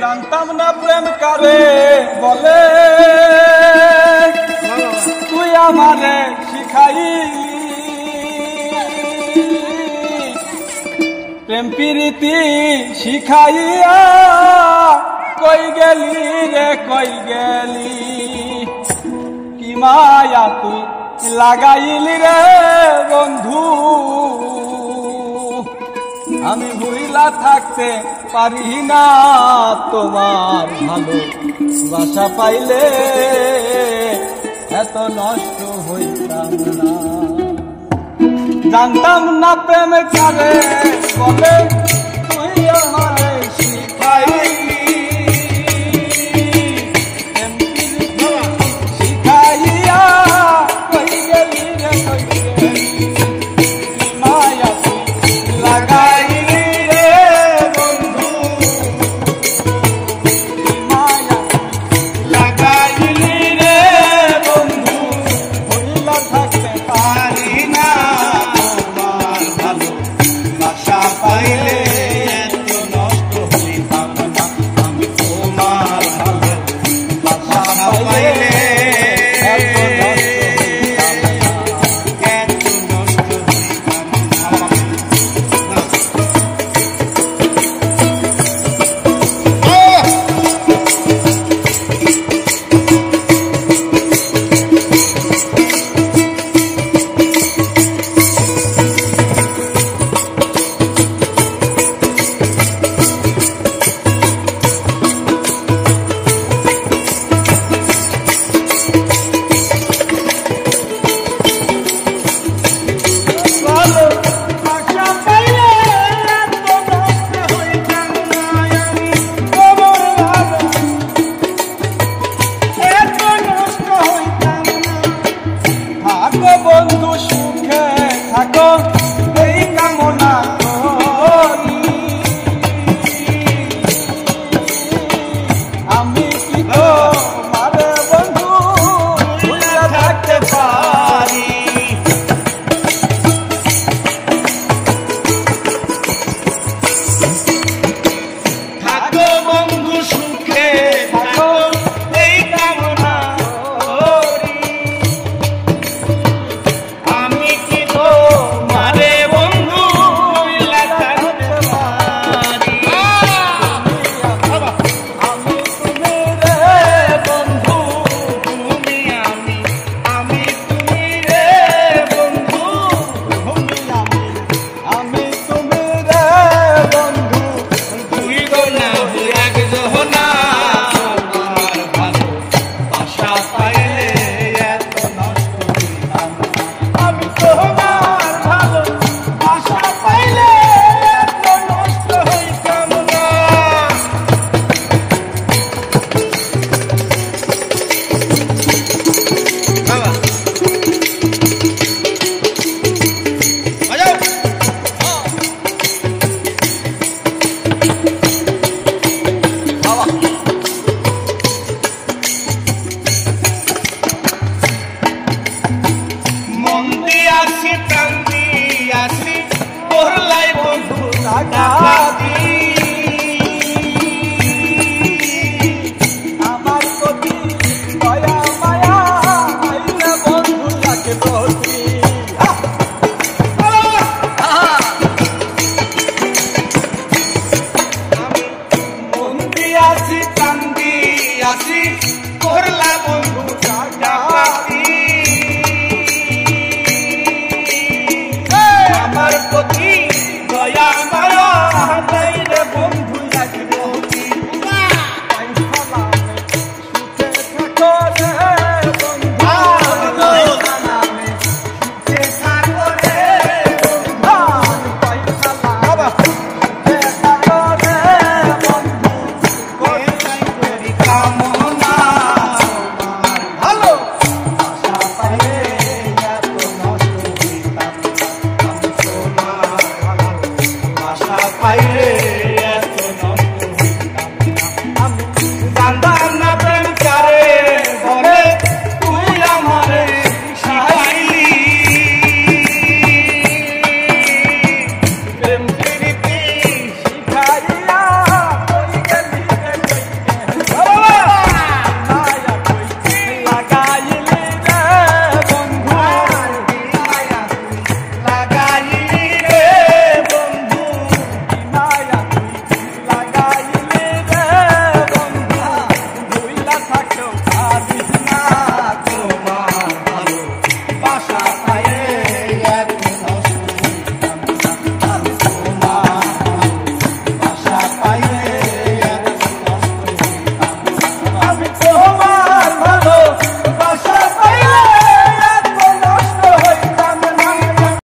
জানতাম না প্রেম কারে বলে, তুই আমারে শিখাইলি প্রেম প্রীতি শিখাইয়া, কই গেলি রে কই গেলি, কি মায়া তুই লাগাইলি রে বন্ধু, আমি ভুইলা থাকতে পারি না তোমার ভালো বাসা পাইলে এত নষ্ট হইতাম না। জানতাম না প্রেম কারে বলে, তুই আমারে শিখাইলি শিখাইয়া, কই গেলি রে কই গেলি, কি মায়া তুই লাগাইলি রে বন্ধু, কি মায়া লাগাইলি রে বন্ধু, ভুইলা থাকতে পারি না তোমার ভালো বাসা পাইলে এত নষ্ট হইতাম না, আমি তোমার ভালো বাসা পাইলে এত নষ্ট হইতাম না। বন্ধু সুখে থাকো এই কামনা করি, আমি কি তোমারে বন্ধু ভুইলা থাকতে পারি, থাকো বন্ধু সুখে থাকো এই কামনা করি, আমি কি তোমারে বন্ধু ভুইলা থাকতে পারি, আমি তুমি রে বন্ধু, তুমি আমি তুমি রে বন্ধু, আমি তুমি রে বন্ধু, দুই গোনা এক জোহনা, তোমার ভালো বাসা পাইলে এত নষ্ট হইতাম না, আমি তোমার ভালো বাসা পাইলে এত নষ্ট হইতাম না। মন দিয়াছি প্রাণ দিয়াছি তোরলাই বন্ধু লাগাতি, আমার প্রতি দয়া মায়া আইনা বন্ধু লাগে প্রতি, আমি মন দিয়াছি প্রাণ দিয়াছি তোরলাই বন্ধু